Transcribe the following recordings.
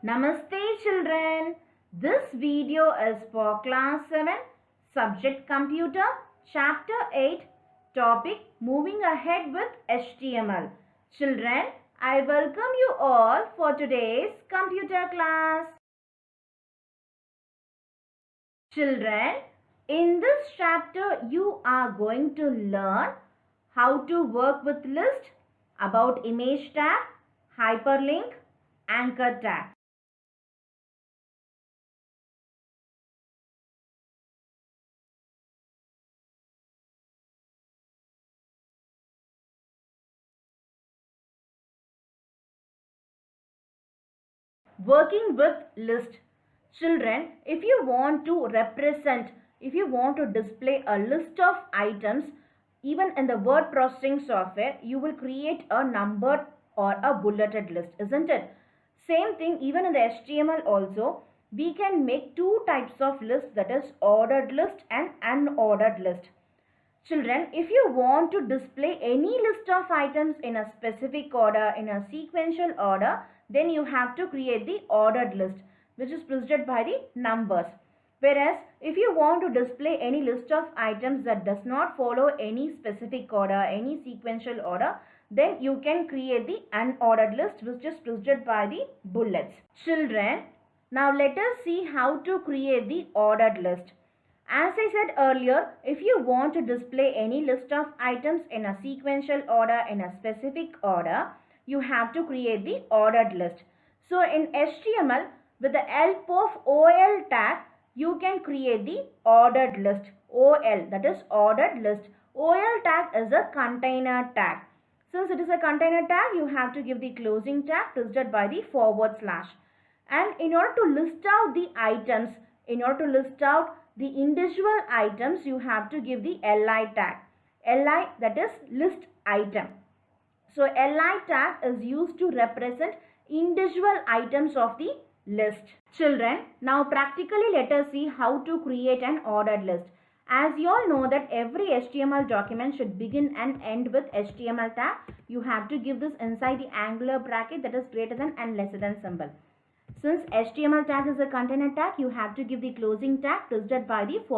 Namaste children. This video is for class 7, subject computer, chapter 8, topic moving ahead with HTML. Children, I welcome you all for today's computer class. Children, in this chapter you are going to learn how to work with list, about image tag, hyperlink, anchor tag. Working with list. Children, if you want to display a list of items, even in the word processing software, you will create a numbered or a bulleted list, isn't it? Same thing, even in the HTML also, we can make two types of lists, that is ordered list and unordered list. Children, if you want to display any list of items in a specific order, in a sequential order, then you have to create the ordered list, which is preceded by the numbers. Whereas, if you want to display any list of items that does not follow any specific order, any sequential order, then you can create the unordered list, which is preceded by the bullets. Children, now let us see how to create the ordered list. As I said earlier, if you want to display any list of items in a sequential order, in a specific order, you have to create the ordered list. So in HTML, with the help of OL tag, you can create the ordered list. OL, that is ordered list. OL tag is a container tag. Since it is a container tag, you have to give the closing tag preceded by the /. And in order to list out the items, the individual items, you have to give the LI tag. LI, that is list item. So LI tag is used to represent individual items of the list. Children, now practically let us see how to create an ordered list. As you all know that every HTML document should begin and end with HTML tag, you have to give this inside the angular bracket, that is greater than and lesser than symbol. Since HTML tag is a container tag, you have to give the closing tag preceded by the /.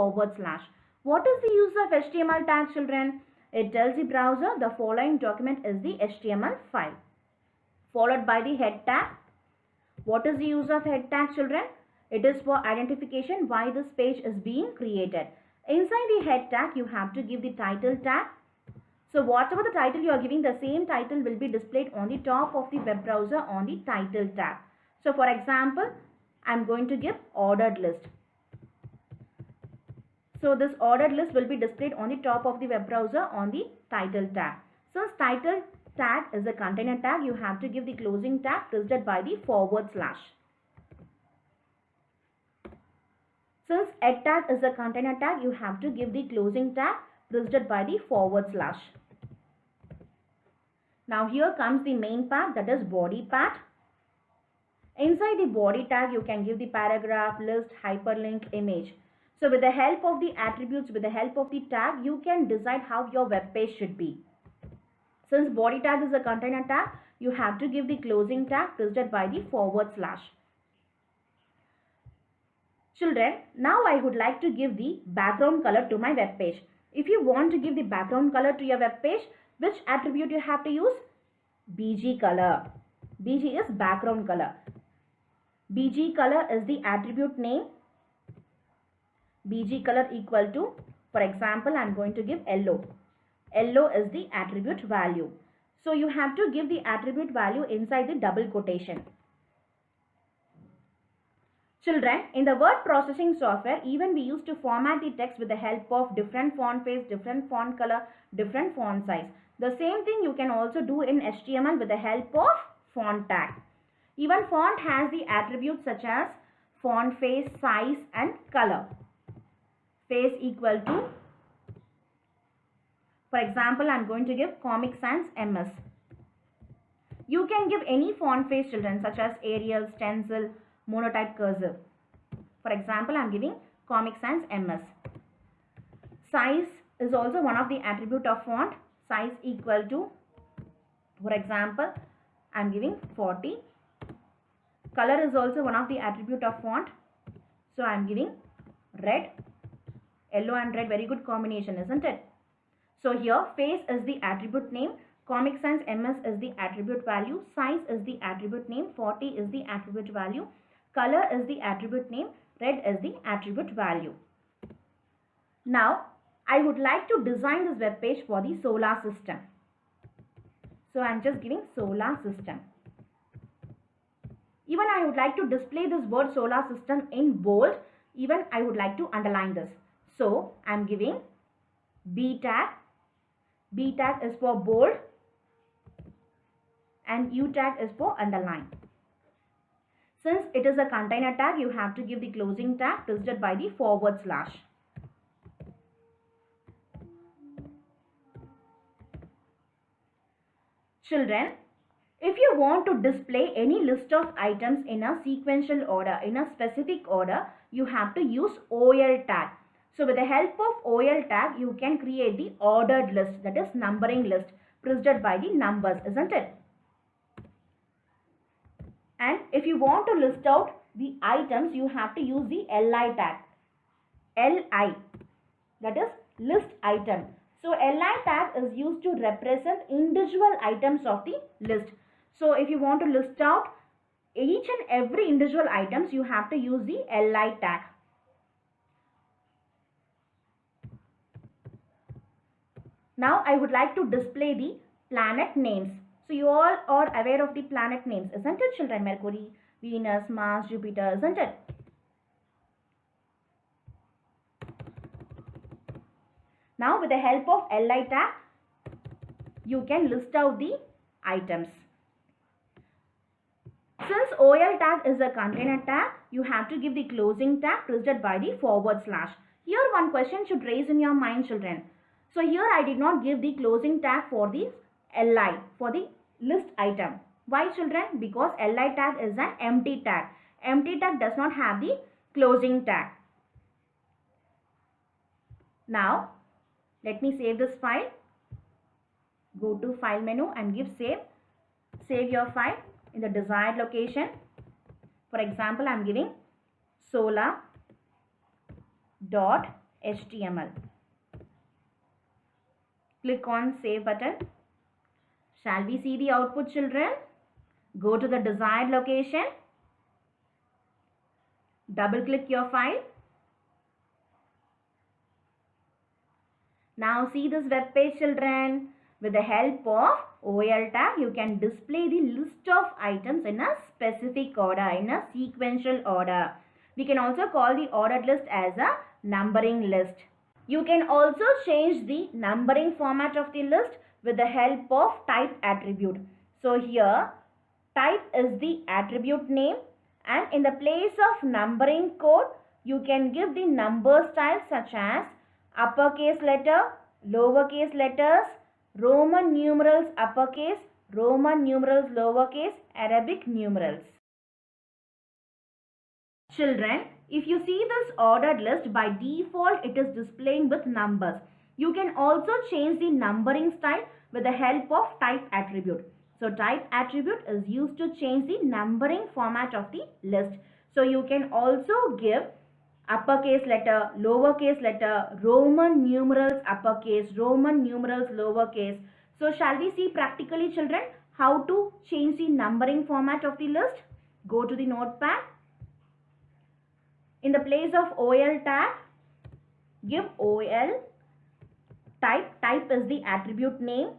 What is the use of HTML tag, children? It tells the browser the following document is the HTML file. Followed by the head tag. What is the use of head tag, children? It is for identification why this page is being created. Inside the head tag, you have to give the title tag. So whatever the title you are giving, the same title will be displayed on the top of the web browser on the title tag. So for example, I am going to give ordered list. So this ordered list will be displayed on the top of the web browser on the title tag. Since title tag is a container tag, you have to give the closing tag preceded by the /. Since head tag is a container tag, you have to give the closing tag preceded by the /. Now here comes the main part, that is body part. Inside the body tag, you can give the paragraph, list, hyperlink, image. So with the help of the attributes, with the help of the tag, you can decide how your web page should be. Since body tag is a container tag, you have to give the closing tag preceded by the /. Children, now I would like to give the background color to my web page. If you want to give the background color to your web page, which attribute you have to use? BG color. BG is background color. BG color is the attribute name. BG color equal to, for example, I am going to give yellow. Yellow is the attribute value. So you have to give the attribute value inside the double quotation. Children, in the word processing software, even we used to format the text with the help of different font face, different font color, different font size. The same thing you can also do in HTML with the help of font tag. Even font has the attributes such as font face, size and color. Face equal to, for example, I am going to give Comic Sans MS. You can give any font face, children, such as Arial, Stencil, Monotype, Cursive. For example, I am giving Comic Sans MS. Size is also one of the attribute of font. Size equal to, for example, I am giving 40 Color is also one of the attribute of font. So I am giving red, yellow and red, very good combination, isn't it? So here face is the attribute name, Comic Sans MS is the attribute value, size is the attribute name, 40 is the attribute value, color is the attribute name, red is the attribute value. Now I would like to design this web page for the solar system. So I am just giving solar system. Even I would like to display this word solar system in bold. Even I would like to underline this. So I am giving B tag. B tag is for bold and U tag is for underline. Since it is a container tag, you have to give the closing tag preceded by the forward slash. Children, if you want to display any list of items in a sequential order, in a specific order, you have to use OL tag. So with the help of OL tag, you can create the ordered list, that is numbering list, preceded by the numbers, isn't it? And if you want to list out the items, you have to use the LI tag. LI, that is list item. So LI tag is used to represent individual items of the list. So if you want to list out each and every individual items, you have to use the LI tag. Now I would like to display the planet names. So you all are aware of the planet names, isn't it, children? Mercury, Venus, Mars, Jupiter, isn't it? Now with the help of LI tag, you can list out the items. Since OL tag is a container tag, you have to give the closing tag preceded by the forward slash. Here one question should raise in your mind, children. So here I did not give the closing tag for the LI, for the list item. Why, children? Because LI tag is an empty tag. Empty tag does not have the closing tag. Now let me save this file. Go to file menu and give save. Save your file in the desired location. For example, I am giving solar.html. Click on save button. Shall we see the output, children? Go to the desired location. Double click your file. Now see this web page, children. With the help of OL tag, you can display the list of items in a specific order, in a sequential order. We can also call the ordered list as a numbering list. You can also change the numbering format of the list with the help of type attribute. So here type is the attribute name, and in the place of numbering code, you can give the number styles such as uppercase letter, lowercase letters, Roman numerals uppercase, Roman numerals lowercase, Arabic numerals. Children, if you see this ordered list, by default it is displaying with numbers. You can also change the numbering style with the help of type attribute. So type attribute is used to change the numbering format of the list. So you can also give uppercase letter, lowercase letter, Roman numerals uppercase, Roman numerals lowercase. So shall we see practically, children, how to change the numbering format of the list? Go to the notepad. In the place of OL tag, give OL type. Type is the attribute name.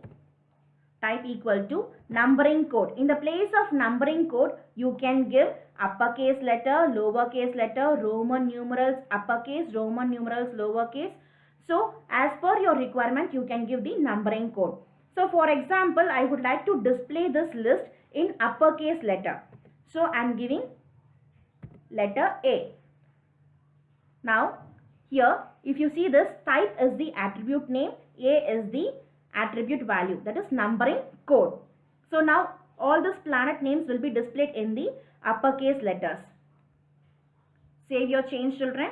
Type equal to numbering code. In the place of numbering code, you can give uppercase letter, lowercase letter, Roman numerals uppercase, Roman numerals lowercase. So as per your requirement, you can give the numbering code. So for example, I would like to display this list in uppercase letter. So I am giving letter A. Now here, if you see this, type is the attribute name, A is the attribute value, that is numbering code. So now all these planet names will be displayed in the uppercase letters. Save your change, children.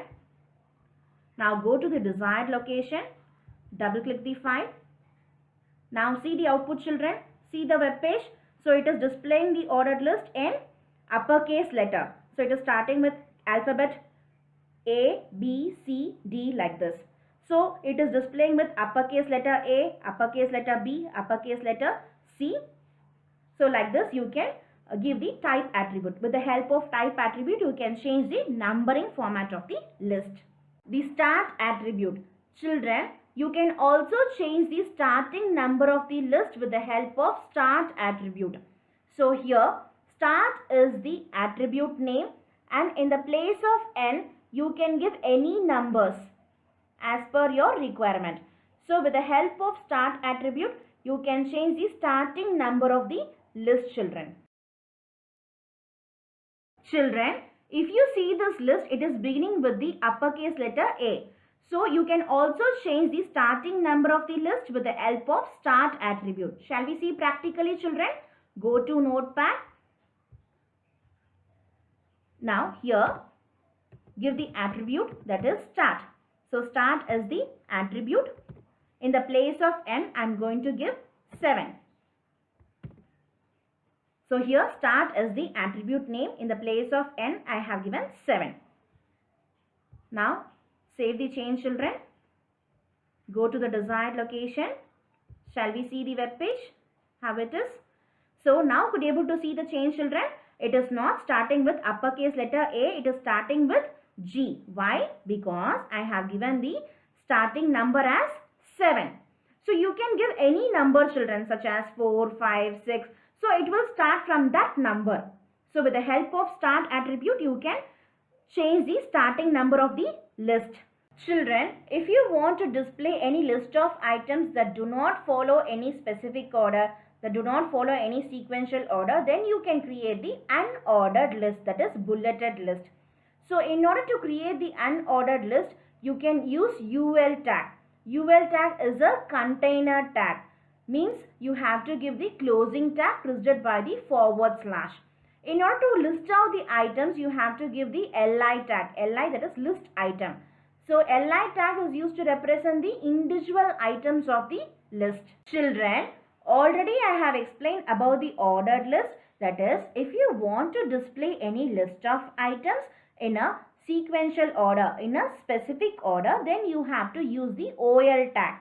Now go to the desired location, double click the file. Now see the output, children. See the web page. So it is displaying the ordered list in uppercase letter. So it is starting with alphabet A, B, C, D like this. So it is displaying with uppercase letter A, uppercase letter B, uppercase letter C. So like this you can give the type attribute. With the help of type attribute you can change the numbering format of the list. The start attribute. Children, you can also change the starting number of the list with the help of start attribute. So here start is the attribute name, and in the place of n you can give any numbers as per your requirement. So with the help of start attribute you can change the starting number of the list, children. Children, if you see this list, it is beginning with the uppercase letter A. So you can also change the starting number of the list with the help of start attribute. Shall we see practically, children? Go to notepad. Now here give the attribute, that is start. So start is the attribute. In the place of n I am going to give 7. So here start is the attribute name. In the place of n I have given 7. Now save the change, children. Go to the desired location. Shall we see the web page? How it is? So now could you able to see the change, children? It is not starting with uppercase letter A. It is starting with G. Why? Because I have given the starting number as 7. So you can give any number, children, such as 4, 5, 6. So it will start from that number. So with the help of start attribute, you can change the starting number of the list. Children, if you want to display any list of items that do not follow any specific order, that do not follow any sequential order, then you can create the unordered list, that is bulleted list. So in order to create the unordered list, you can use UL tag. UL tag is a container tag. Means you have to give the closing tag preceded by the forward slash. In order to list out the items, you have to give the LI tag. LI, that is list item. So LI tag is used to represent the individual items of the list. Children, already I have explained about the ordered list. That is, if you want to display any list of items in a sequential order, in a specific order, then you have to use the OL tag.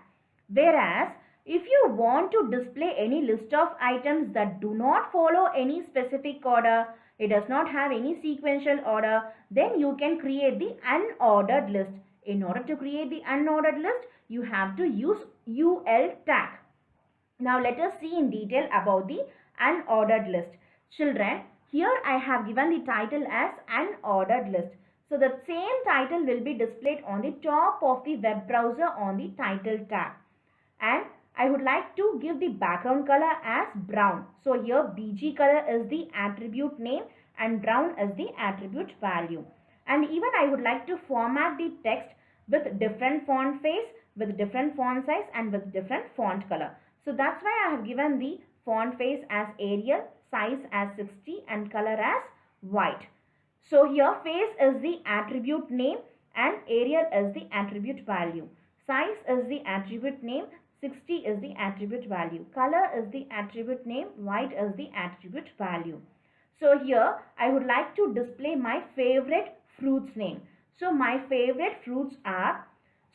Whereas, if you want to display any list of items that do not follow any specific order, it does not have any sequential order, then you can create the unordered list. In order to create the unordered list, you have to use UL tag. Now let us see in detail about the unordered list. Children, here I have given the title as unordered list. So the same title will be displayed on the top of the web browser on the title tab. And I would like to give the background color as brown. So here BG color is the attribute name and brown is the attribute value. And even I would like to format the text with different font face, with different font size and with different font color. So that's why I have given the font face as Arial, size as 60 and color as white. So here face is the attribute name and Arial is the attribute value. Size is the attribute name, 60 is the attribute value. Color is the attribute name, white is the attribute value. So here I would like to display my favorite fruits name. So my favorite fruits are,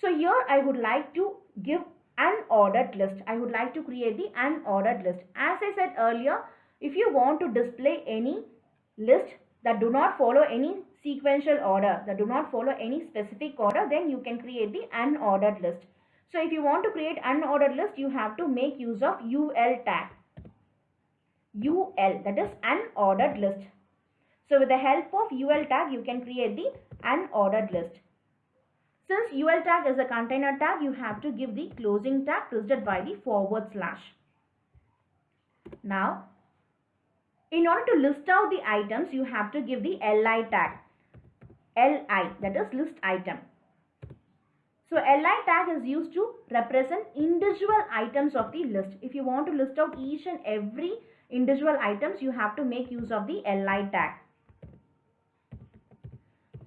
so here I would like to give unordered list. I would like to create the unordered list. As I said earlier, if you want to display any list that do not follow any sequential order, that do not follow any specific order, then you can create the unordered list. So if you want to create unordered list, you have to make use of UL tag. UL, that is unordered list. So with the help of UL tag, you can create the unordered list. Since UL tag is a container tag, you have to give the closing tag preceded by the forward slash. Now, in order to list out the items, you have to give the LI tag. LI, that is list item. So LI tag is used to represent individual items of the list. If you want to list out each and every individual items, you have to make use of the LI tag.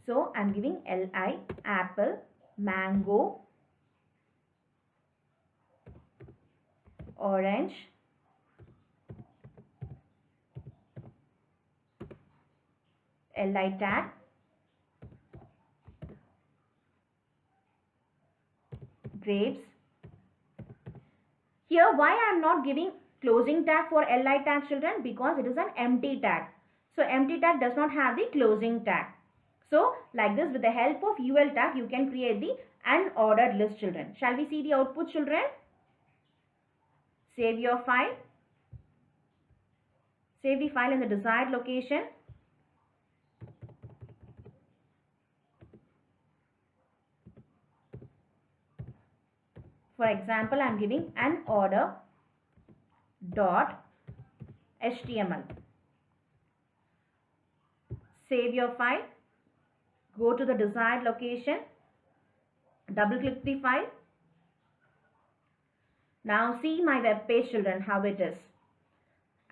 So I am giving LI, apple, mango, orange, li tag, grapes. Here why I am not giving closing tag for li tag, children? Because it is an empty tag. So empty tag does not have the closing tag. So like this, with the help of ul tag, you can create the unordered list, children. Shall we see the output, children? Save your file. Save the file in the desired location. For example, I am giving unorder.html. Save your file. Go to the desired location. Double click the file. Now see my web page, children, how it is.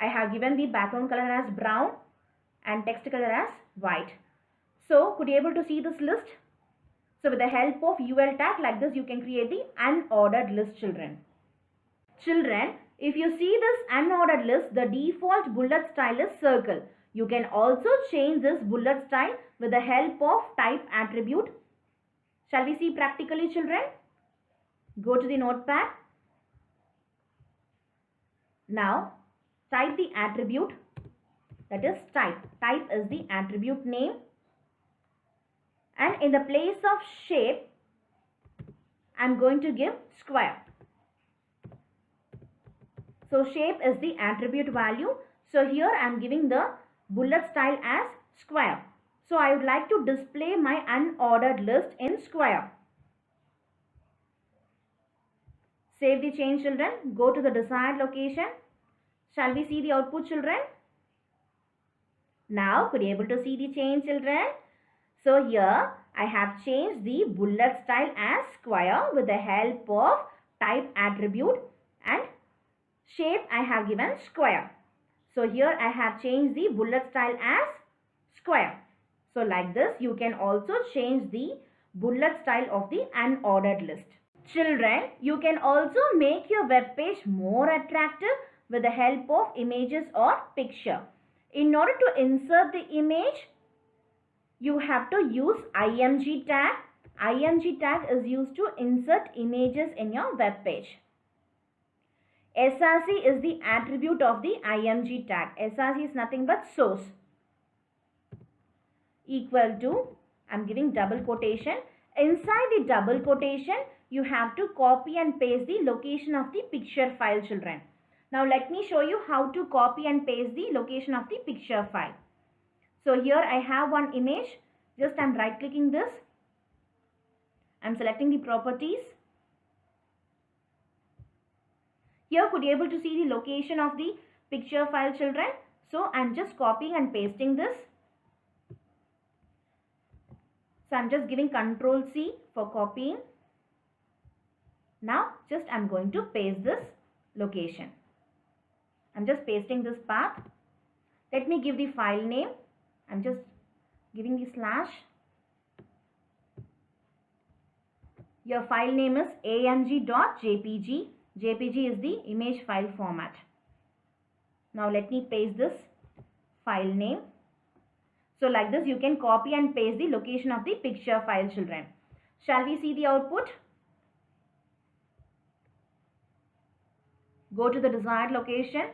I have given the background color as brown and text color as white. So could you able to see this list? So with the help of ul tag, like this, you can create the unordered list, children. Children, if you see this unordered list, the default bullet style is circle. You can also change this bullet style with the help of type attribute. Shall we see practically, children? Go to the notepad. Now type the attribute, that is type. Type is the attribute name, and in the place of shape I am going to give square. So shape is the attribute value. So here I am giving the bullet style as square. So I would like to display my unordered list in square. Save the change, children. Go to the desired location. Shall we see the output, children? Now could you able to see the change, children? So here I have changed the bullet style as square with the help of type attribute, and shape I have given square. So here I have changed the bullet style as square. So like this, you can also change the bullet style of the unordered list. Children, you can also make your web page more attractive with the help of images or picture. In order to insert the image, you have to use img tag. Img tag is used to insert images in your web page. src is the attribute of the img tag. src is nothing but source. Equal to, I am giving double quotation. Inside the double quotation, you have to copy and paste the location of the picture file, children. Now let me show you how to copy and paste the location of the picture file. So here I have one image. Just I am right clicking this. I am selecting the properties. Here could you able to see the location of the picture file, children. So I am just copying and pasting this. So I am just giving Ctrl C for copying. Now just I am going to paste this location. I am just pasting this path. Let me give the file name. I am just giving the slash. Your file name is amg.jpg. JPG is the image file format. Now let me paste this file name. So like this, you can copy and paste the location of the picture file, children. Shall we see the output? Go to the desired location.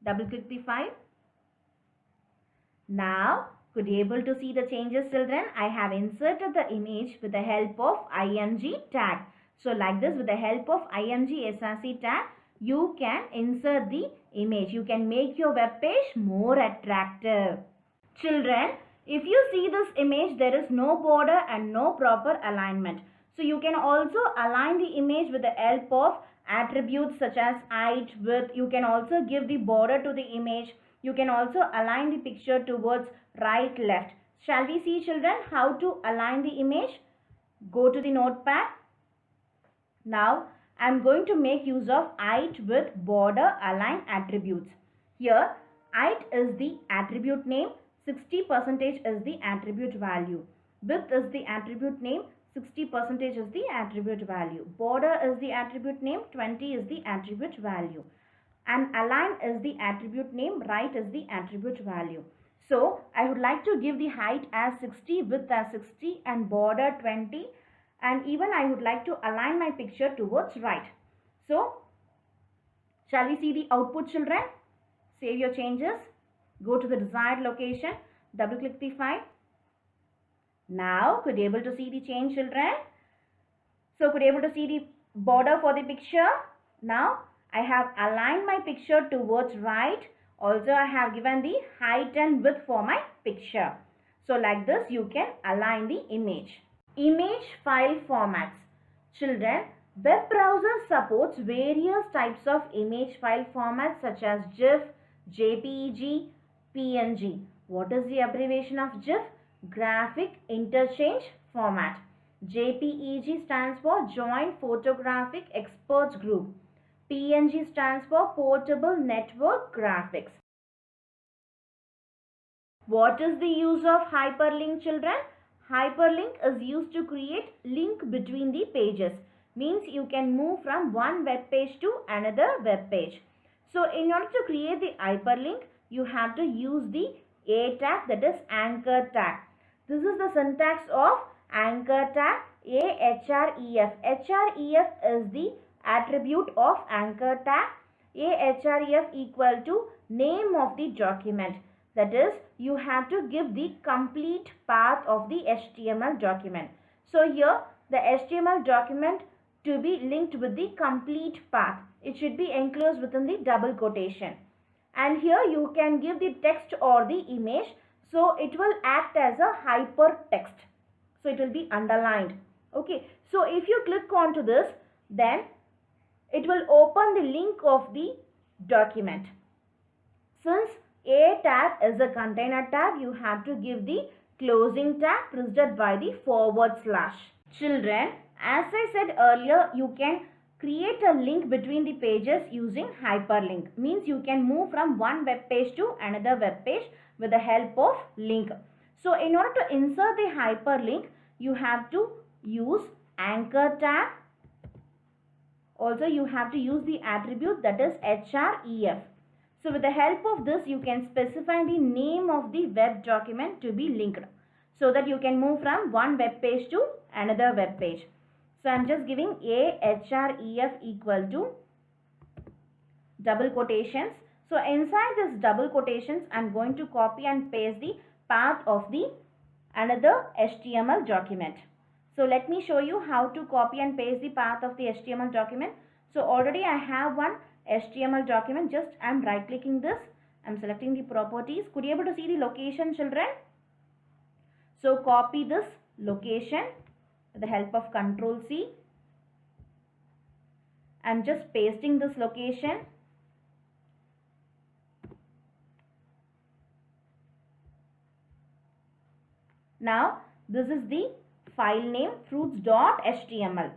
Double click the file. Now could you able to see the changes, children? I have inserted the image with the help of img tag. So like this, with the help of img src tag, you can insert the image. You can make your web page more attractive. Children, if you see this image, there is no border and no proper alignment. So you can also align the image with the help of attributes such as height, width. You can also give the border to the image. You can also align the picture towards right, left. Shall we see, children, how to align the image? Go to the notepad. Now I am going to make use of height, width, border, align attributes. Here height is the attribute name, 60% is the attribute value. Width is the attribute name, 60% is the attribute value. Border is the attribute name, 20 is the attribute value. and align is the attribute name, right is the attribute value. So I would like to give the height as 60, width as 60 and border 20, and even I would like to align my picture towards right. So shall we see the output, children? Save your changes. Go to the desired location. Double click the file. Now could you able to see the change, children? So could you able to see the border for the picture? Now I have aligned my picture towards right. Also I have given the height and width for my picture. So like this you can align the image. Image file formats. Children, web browser supports various types of image file formats such as GIF, JPEG, PNG. What is the abbreviation of GIF? Graphic Interchange Format. JPEG stands for Joint Photographic Experts Group. PNG stands for Portable Network Graphics. What is the use of hyperlink, children? Hyperlink is used to create link between the pages. Means you can move from one web page to another web page. So in order to create the hyperlink, you have to use the A tag, that is anchor tag. This is the syntax of anchor tag, AHREF. HREF is the attribute of anchor tag. AHREF equal to name of the document. That is, you have to give the complete path of the HTML document. So here the HTML document to be linked with the complete path. It should be enclosed within the double quotation. And here you can give the text or the image. So it will act as a hypertext. So it will be underlined. Okay. So if you click onto this, then it will open the link of the document. Since A tag is a container tag, you have to give the closing tag preceded by the /. Children, as I said earlier, you can create a link between the pages using hyperlink. Means you can move from one web page to another web page with the help of link. So in order to insert the hyperlink, you have to use anchor tag. Also you have to use the attribute, that is HREF. So with the help of this, you can specify the name of the web document to be linked, so that you can move from one web page to another web page. So I am just giving AHREF equal to double quotations. So inside this double quotations, I am going to copy and paste the path of the another HTML document. So let me show you how to copy and paste the path of the HTML document. So already I have one HTML document. Just I am right clicking this. I am selecting the properties. Could you able to see the location, children? So copy this location with the help of Control C. I am just pasting this location. Now this is the file name, fruits.html.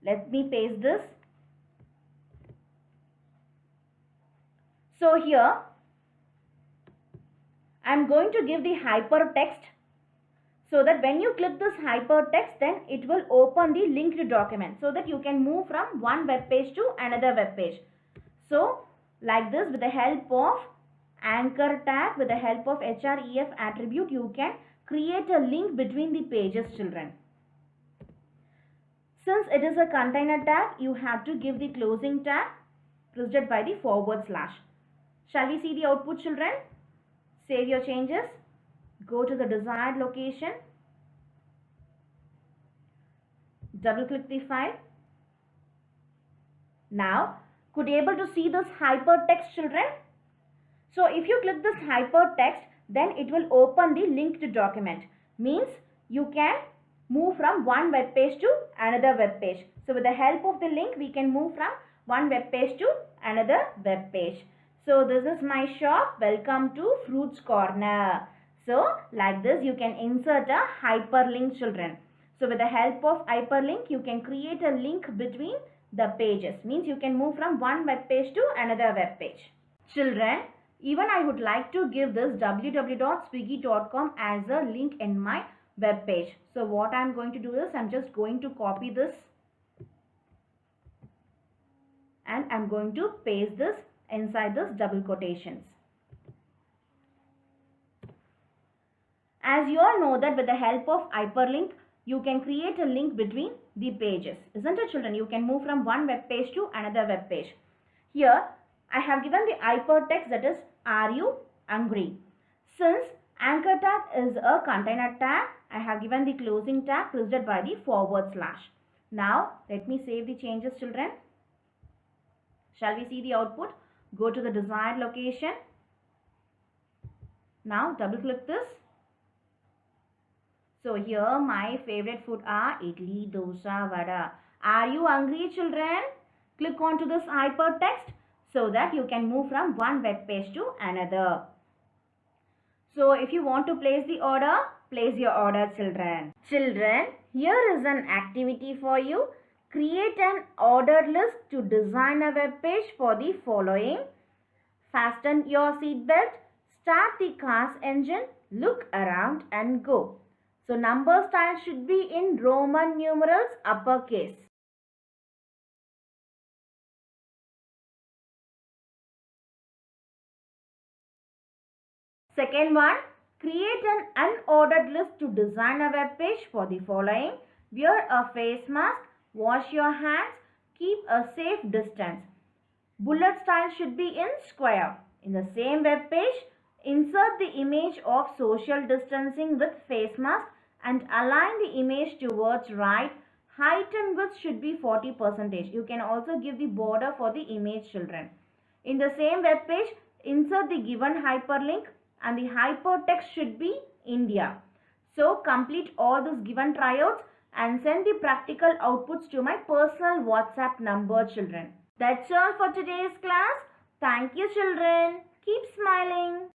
Let me paste this. So here I am going to give the hypertext, so that when you click this hypertext, then it will open the linked document, so that you can move from one web page to another web page. So like this, with the help of anchor tag, with the help of HREF attribute, you can create a link between the pages, children. Since it is a container tag, you have to give the closing tag preceded by the /. Shall we see the output, children? Save your changes. Go to the desired location. Double click the file. Now, could you able to see this hypertext, children? So if you click this hypertext, then it will open the linked document. Means you can move from one web page to another web page. So with the help of the link, we can move from one web page to another web page. So this is my shop. Welcome to Fruits Corner. So like this, you can insert a hyperlink, children. So with the help of hyperlink, you can create a link between the pages. Means you can move from one web page to another web page. Children, even I would like to give this www.swiggy.com as a link in my web page. So what I am going to do is, I am just going to copy this and I'm going to paste this inside this double quotations. As you all know that with the help of hyperlink, you can create a link between the pages. Isn't it, children? You can move from one web page to another web page. Here, I have given the hypertext, that is, are you hungry? Since anchor tag is a container tag, I have given the closing tag preceded by the forward slash. Now, let me save the changes, children. Shall we see the output? Go to the desired location. Now, double click this. So here my favorite food are idli, dosa, vada. Are you hungry, children? Click on to this hypertext so that you can move from one web page to another. So if you want to place the order, place your order, children. Children, here is an activity for you. Create an ordered list to design a web page for the following. Fasten your seatbelt, start the car's engine, look around and go. So number style should be in Roman numerals uppercase. Second one, create an unordered list to design a web page for the following. Wear a face mask, wash your hands, keep a safe distance. Bullet style should be in square. In the same web page, insert the image of social distancing with face mask and align the image towards right. Height and width should be 40%. You can also give the border for the image, children. In the same web page, insert the given hyperlink and the hypertext should be India. So complete all these given tryouts and send the practical outputs to my personal WhatsApp number, children. That's all for today's class. Thank you, children. Keep smiling.